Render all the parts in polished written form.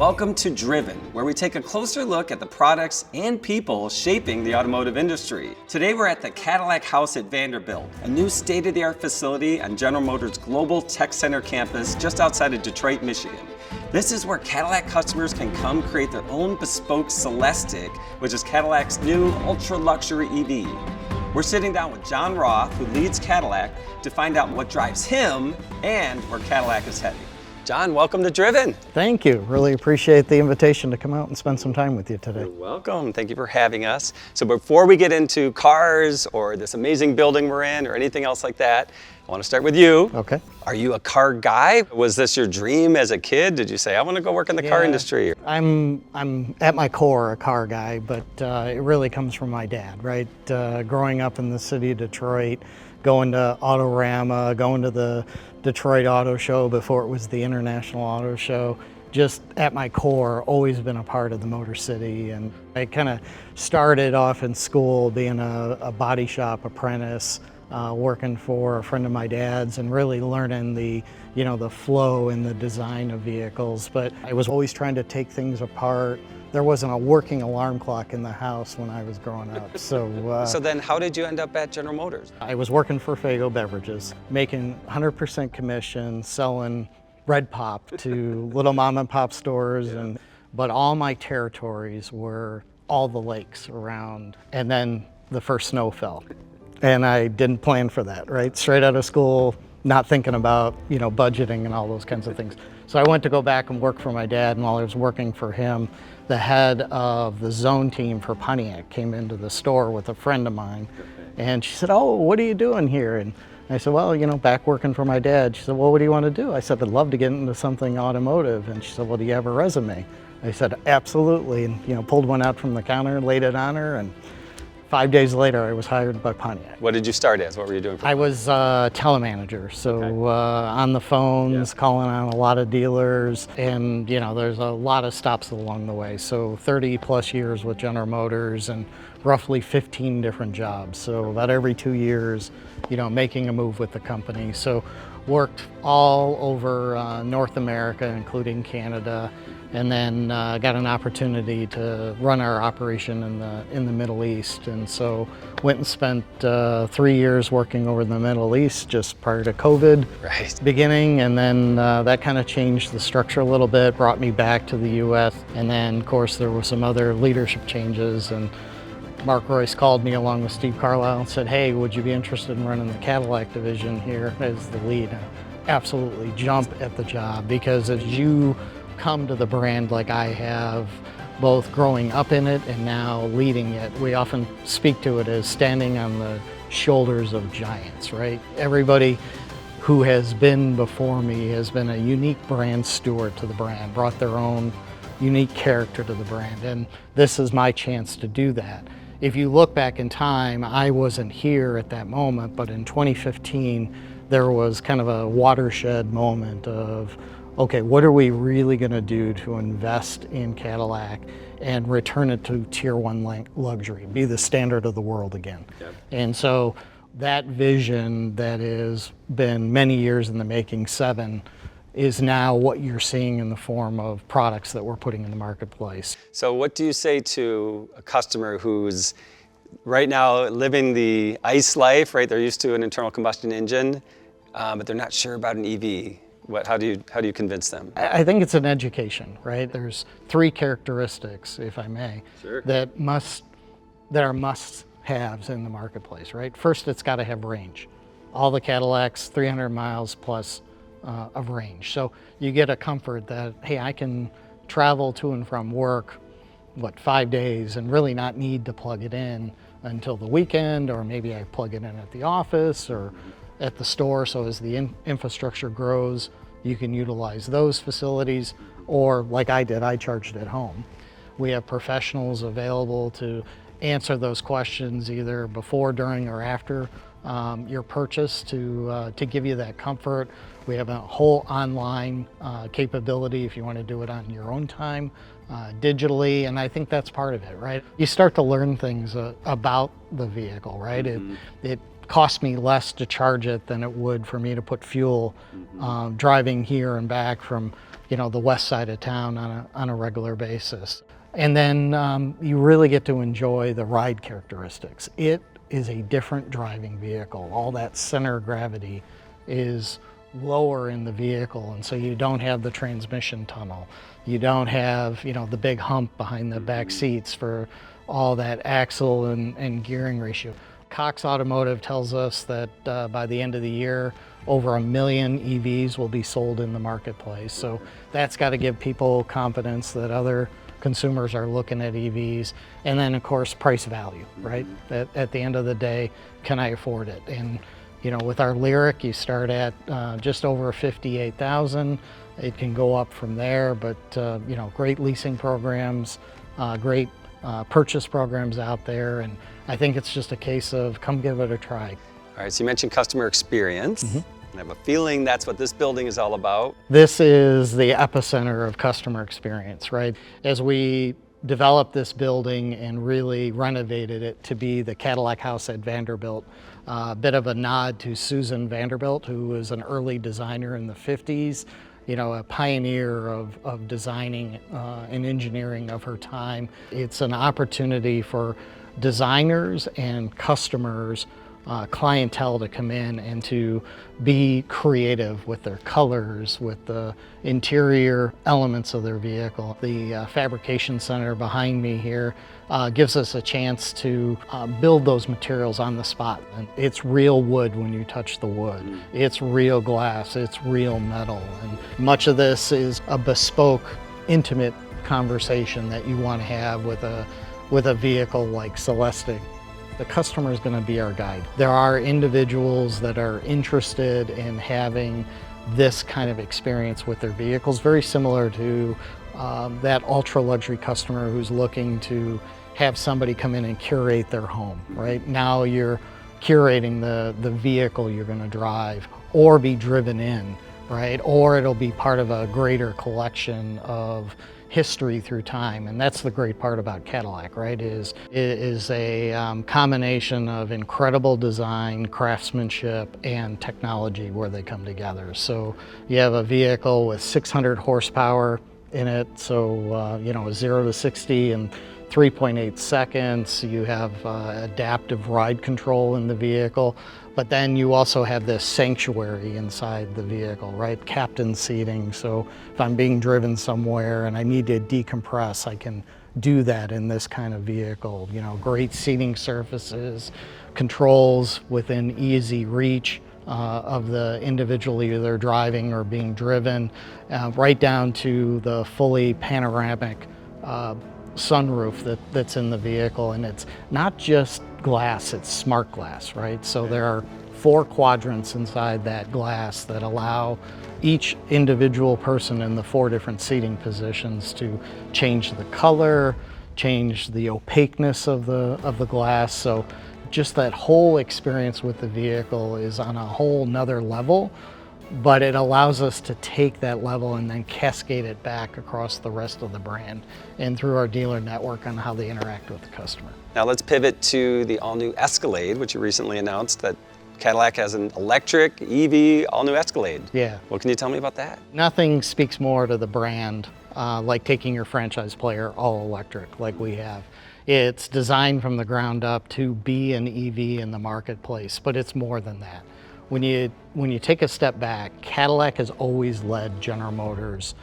Welcome to Driven, where we take a closer look at the products and people shaping the automotive industry. Today we're at the Cadillac House at Vanderbilt, a new state-of-the-art facility on General Motors' Global Tech Center campus just outside of Detroit, Michigan. This is where Cadillac customers can come create their own bespoke Celestiq, which is Cadillac's new ultra-luxury EV. We're sitting down with John Roth, who leads Cadillac, to find out what drives him and where Cadillac is heading. John, welcome to Driven. Thank you. Really appreciate the invitation to come out and spend some time with you today. You're welcome. Thank you for having us. So before we get into cars or this amazing building we're in or anything else like that, I want to start with you. Okay. Are you a car guy? Was this your dream as a kid? Did you say, I want to go work in the car industry? I'm at my core a car guy, but it really comes from my dad, right? Growing up in the city of Detroit, going to Autorama, going to the Detroit Auto Show before it was the International Auto Show. Just at my core, always been a part of the Motor City. And I kind of started off in school being a body shop apprentice, working for a friend of my dad's and really learning the flow and the design of vehicles. But I was always trying to take things apart. There wasn't a working alarm clock in the house when I was growing up. So then how did you end up at General Motors? I was working for Fago Beverages, making 100% commission, selling Red Pop to little mom and pop stores. But all my territories were all the lakes around. And then the first snow fell. And I didn't plan for that, right? Straight out of school, not thinking about, budgeting and all those kinds of things. So I went to go back and work for my dad, and while I was working for him, the head of the zone team for Pontiac came into the store with a friend of mine, and she said, "Oh, what are you doing here?" And I said, "Well, back working for my dad." She said, "Well, what do you want to do?" I said, "I'd love to get into something automotive." And she said, "Well, do you have a resume?" I said, "Absolutely," and pulled one out from the counter, laid it on her, and 5 days later, I was hired by Pontiac. What did you start as? What were you doing? I was a telemanager, so on the phones, calling on a lot of dealers, and there's a lot of stops along the way. So 30 plus years with General Motors and roughly 15 different jobs. So about every 2 years, making a move with the company. So worked all over North America, including Canada. And then got an opportunity to run our operation in the Middle East, and so went and spent 3 years working over in the Middle East just prior to COVID beginning, and then that kind of changed the structure a little bit, brought me back to the U.S., and then of course there were some other leadership changes, and Mark Royce called me along with Steve Carlisle and said, "Hey, would you be interested in running the Cadillac division here as the lead?" Absolutely, jump at the job, because as you come to the brand like I have, both growing up in it and now leading it, we often speak to it as standing on the shoulders of giants, right? Everybody who has been before me has been a unique brand steward to the brand, brought their own unique character to the brand, and this is my chance to do that. If you look back in time, I wasn't here at that moment, but in 2015, there was kind of a watershed moment of, okay, what are we really going to do to invest in Cadillac and return it to tier one luxury, be the standard of the world again? And so that vision that has been many years in the making, 7, is now what you're seeing in the form of products that we're putting in the marketplace. So what do you say to a customer who's right now living the ICE life, right? They're used to an internal combustion engine, but they're not sure about an EV. How do you convince them? I think it's an education, right? There's 3 characteristics, if I may, that are must-haves in the marketplace, right? First, it's got to have range. All the Cadillacs, 300 miles plus of range. So you get a comfort that, hey, I can travel to and from work, 5 days, and really not need to plug it in until the weekend, or maybe I plug it in at the office or at the store, so as the infrastructure grows, you can utilize those facilities, or like I did, I charged at home. We have professionals available to answer those questions either before, during, or after your purchase to give you that comfort. We have a whole online capability if you want to do it on your own time, digitally, and I think that's part of it, right? You start to learn things about the vehicle, right? It cost me less to charge it than it would for me to put fuel driving here and back from the west side of town on a regular basis. And then you really get to enjoy the ride characteristics. It is a different driving vehicle. All that center of gravity is lower in the vehicle, and so you don't have the transmission tunnel. You don't have, the big hump behind the back seats for all that axle and gearing ratio. Cox Automotive tells us that by the end of the year, over 1 million EVs will be sold in the marketplace. So that's got to give people confidence that other consumers are looking at EVs. And then of course, price value, right? At the end of the day, can I afford it? And with our Lyriq, you start at just over 58,000. It can go up from there, but great leasing programs, great purchase programs out there. And I think it's just a case of come give it a try. All right, so you mentioned customer experience. I have a feeling that's what this building is all about. This is the epicenter of customer experience, right? As we developed this building and really renovated it to be the Cadillac house at Vanderbilt, a bit of a nod to Susan Vanderbilt, who was an early designer in the 50s, a pioneer of designing and engineering of her time. It's an opportunity for designers and customers, clientele to come in and to be creative with their colors, with the interior elements of their vehicle. The fabrication center behind me here gives us a chance to build those materials on the spot. And it's real wood when you touch the wood. It's real glass, it's real metal. And much of this is a bespoke, intimate conversation that you want to have with a vehicle like Celestiq. The customer is going to be our guide. There are individuals that are interested in having this kind of experience with their vehicles, very similar to that ultra luxury customer who's looking to have somebody come in and curate their home, right? Now you're curating the vehicle you're going to drive or be driven in, right? Or it'll be part of a greater collection of history through time. And that's the great part about Cadillac, right? It is a combination of incredible design, craftsmanship, and technology where they come together. So you have a vehicle with 600 horsepower in it, so 0 to 60 in 3.8 seconds. You have adaptive ride control in the vehicle, but then you also have this sanctuary inside the vehicle, right? Captain seating, so if I'm being driven somewhere and I need to decompress, I can do that in this kind of vehicle. Great seating surfaces, controls within easy reach of the individual either driving or being driven, right down to the fully panoramic sunroof that's in the vehicle. And it's not just glass, it's smart glass, right? So there are 4 quadrants inside that glass that allow each individual person in the 4 different seating positions to change the color, change the opaqueness of the glass. So just that whole experience with the vehicle is on a whole nother level, but it allows us to take that level and then cascade it back across the rest of the brand and through our dealer network on how they interact with the customer. Now let's pivot to the all-new Escalade, which you recently announced that Cadillac has an electric, EV, all-new Escalade. Yeah. What can you tell me about that? Nothing speaks more to the brand like taking your franchise player all electric like we have. It's designed from the ground up to be an EV in the marketplace, but it's more than that. When you take a step back, Cadillac has always led General Motors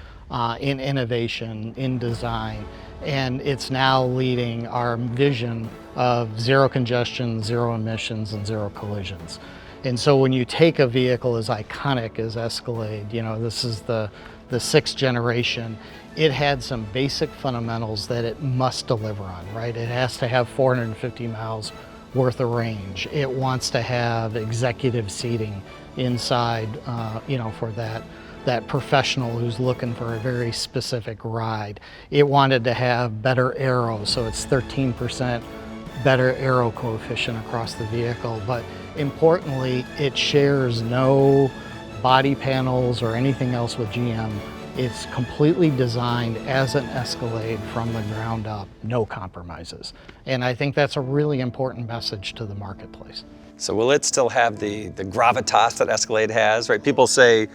in innovation, in design, and it's now leading our vision of zero congestion, zero emissions, and zero collisions. And so when you take a vehicle as iconic as Escalade, this is the 6th generation, it had some basic fundamentals that it must deliver on, right? It has to have 450 miles worth of range. It wants to have executive seating inside, for that professional who's looking for a very specific ride. It wanted to have better aero, so it's 13% better aero coefficient across the vehicle. But importantly, it shares no body panels or anything else with GM. It's completely designed as an Escalade from the ground up, no compromises. And I think that's a really important message to the marketplace. So will it still have the gravitas that Escalade has, right? People say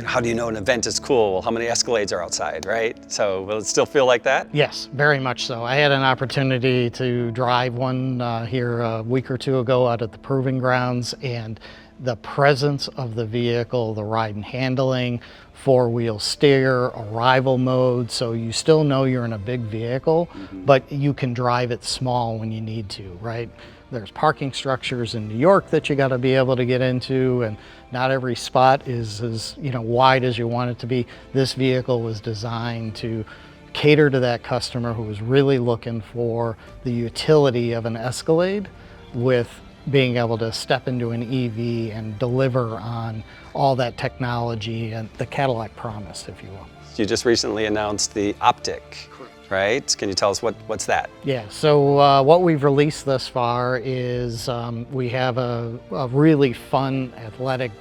how do you know an event is cool? Well, how many Escalades are outside, right? So will it still feel like that? Yes, very much so. I had an opportunity to drive one here a week or two ago out at the Proving Grounds, and the presence of the vehicle, the ride and handling, four-wheel steer, arrival mode, so you still know you're in a big vehicle, but you can drive it small when you need to, right? There's parking structures in New York that you got to be able to get into, and not every spot is as wide as you want it to be. This vehicle was designed to cater to that customer who was really looking for the utility of an Escalade with being able to step into an EV and deliver on all that technology and the Cadillac promise, if you will. You just recently announced the Optic, right? Can you tell us what's that? Yeah, so what we've released thus far is we have a really fun, athletic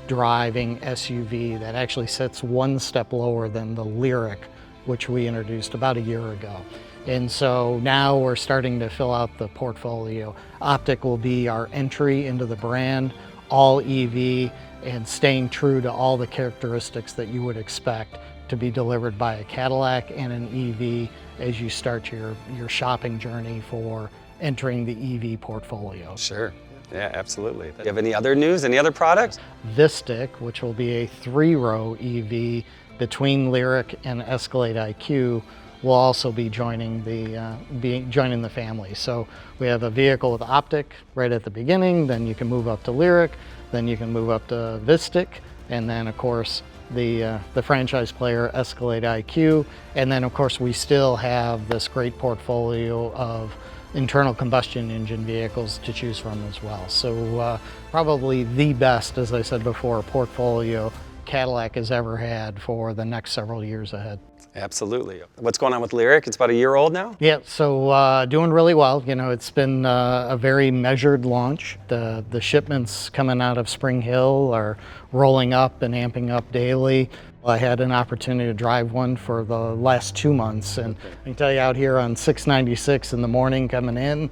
driving SUV that actually sits one step lower than the Lyriq, which we introduced about a year ago. And so now we're starting to fill out the portfolio. Optic will be our entry into the brand, all EV, and staying true to all the characteristics that you would expect to be delivered by a Cadillac and an EV as you start your shopping journey for entering the EV portfolio. Sure. Yeah, absolutely. Do you have any other news, any other products? Vistic, which will be a 3-row EV between Lyriq and Escalade IQ, will also be joining the family. So we have a vehicle with Optic right at the beginning, then you can move up to Lyriq, then you can move up to Vistic, and then of course the franchise player Escalade IQ, and then of course we still have this great portfolio of internal combustion engine vehicles to choose from as well. So probably the best, as I said before, portfolio Cadillac has ever had for the next several years ahead. Absolutely. What's going on with Lyriq? It's about a year old now? Yeah, so doing really well. It's been a very measured launch. The shipments coming out of Spring Hill are rolling up and amping up daily. I had an opportunity to drive one for the last 2 months, and I can tell you, out here on 696 in the morning coming in,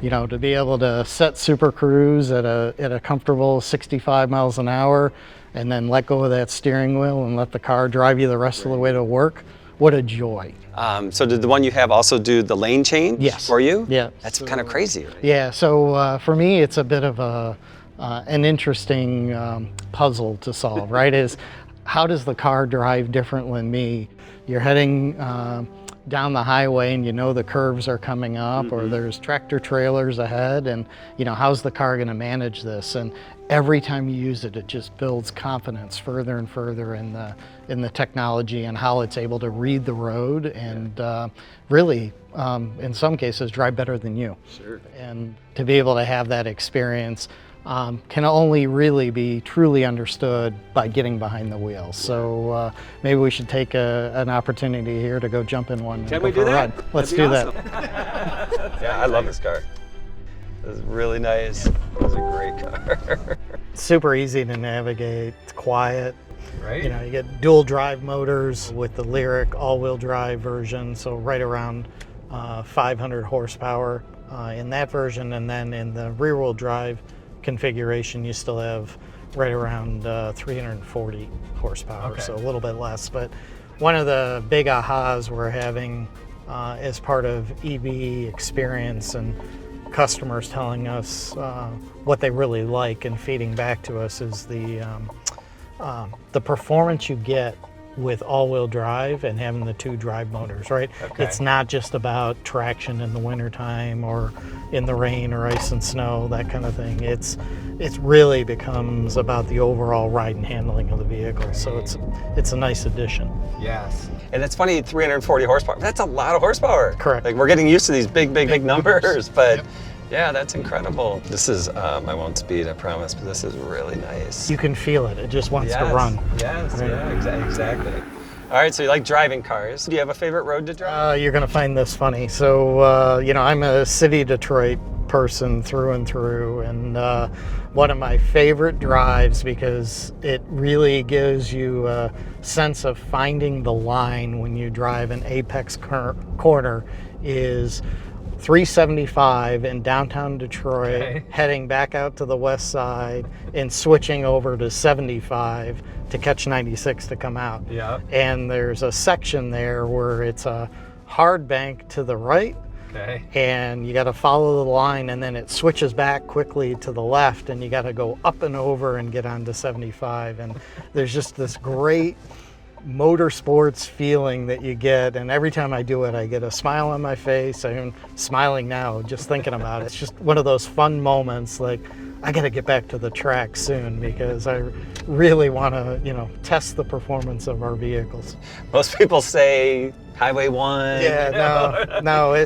to be able to set Super Cruise at a comfortable 65 miles an hour, and then let go of that steering wheel and let the car drive you the rest of the way to work. What a joy. So did the one you have also do the lane change for you? Yeah. That's kind of crazy, right? Yeah, so for me, it's a bit of an interesting puzzle to solve, right? Is how does the car drive different than me? You're heading down the highway and the curves are coming up, or there's tractor trailers ahead, and how's the car going to manage this? And every time you use it, it just builds confidence further and further in the technology and how it's able to read the road and really, in some cases, drive better than you. Sure. And to be able to have that experience can only really be truly understood by getting behind the wheel. So maybe we should take an opportunity here to go jump in one. Can we do that? Let's do that. Yeah, I love this car. This is really nice. It's a great car. Super easy to navigate. It's quiet. Right. You get dual drive motors with the Lyriq all-wheel drive version, so right around 500 horsepower in that version, and then in the rear-wheel drive configuration, you still have right around 340 horsepower, so a little bit less. But one of the big ahas we're having as part of EV experience and customers telling us what they really like and feeding back to us is the performance you get with all-wheel drive and having the 2 drive motors, right? Okay. It's not just about traction in the wintertime or in the rain or ice and snow, that kind of thing. It really becomes about the overall ride and handling of the vehicle. So it's a nice addition. Yes. And it's funny, 340 horsepower. That's a lot of horsepower. Correct. Like, we're getting used to these big numbers, but yeah, that's incredible. This is, I won't speed, I promise, but this is really nice. You can feel it. It just wants to run. Yes, right? Yeah, exactly. All right, so you like driving cars. Do you have a favorite road to drive? You're gonna find this funny. So, I'm a city Detroit person through and through, and one of my favorite drives, because it really gives you a sense of finding the line when you drive an apex corner, is 375 in downtown Detroit, heading back out to the west side and switching over to 75 to catch 96 to come out. Yeah. And there's a section there where it's a hard bank to the right, and you got to follow the line, and then it switches back quickly to the left, and you got to go up and over and get onto 75. And there's just this great motorsports feeling that you get, and every time I do it I get a smile on my face. I'm smiling now just thinking about it. It's just one of those fun moments, like I gotta get back to the track soon because I really want to, you know, test the performance of our vehicles. Most people say Highway 1. Yeah, no,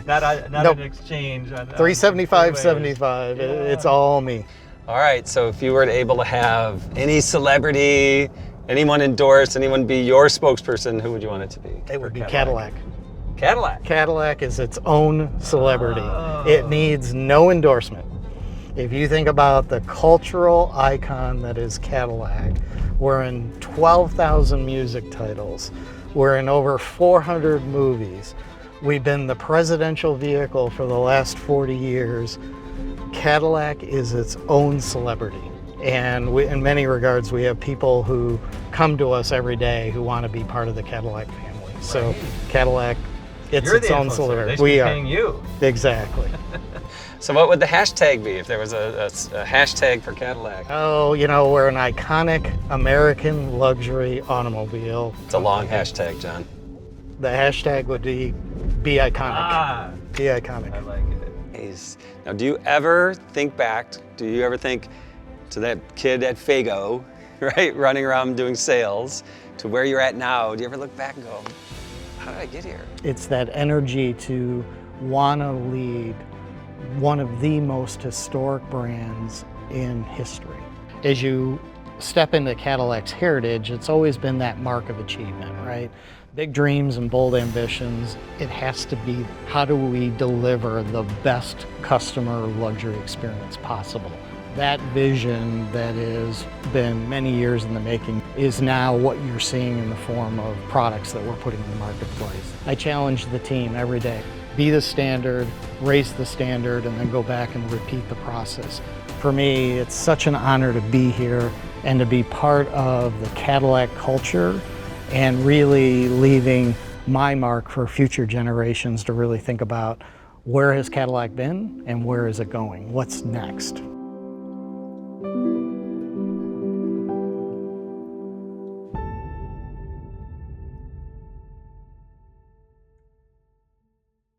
not nope. an exchange. 375, 75, it's all me. All right, so if you were able to have any celebrity, anyone endorse, anyone be your spokesperson, who would you want it to be? It would be Cadillac. Cadillac. Cadillac is its own celebrity. It needs no endorsement. If you think about the cultural icon that is Cadillac, we're in 12,000 music titles. We're in over 400 movies. We've been the presidential vehicle for the last 40 years. Cadillac is its own celebrity. And in many regards, we have people who come to us every day who want to be part of the Cadillac family. So Cadillac, it's its own celebrity. We are. Paying you. Exactly. So what would the hashtag be if there was a hashtag for Cadillac? Oh, you know, we're an iconic American luxury automobile. It's a long hashtag, John. The hashtag would be iconic. Be iconic. I like it. Now, do you ever think back, to that kid at Fago, right, running around doing sales, to where you're at now? Do you ever look back and go, how did I get here? It's that energy to want to lead one of the most historic brands in history. As you step into Cadillac's heritage, it's always been that mark of achievement, right? Big dreams and bold ambitions. It has to be, how do we deliver the best customer luxury experience possible? That vision that has been many years in the making is now what you're seeing in the form of products that we're putting in the marketplace. I challenge the team every day. Be the standard, raise the standard, and then go back and repeat the process. For me, it's such an honor to be here and to be part of the Cadillac culture and really leaving my mark for future generations to really think about where has Cadillac been and where is it going? What's next?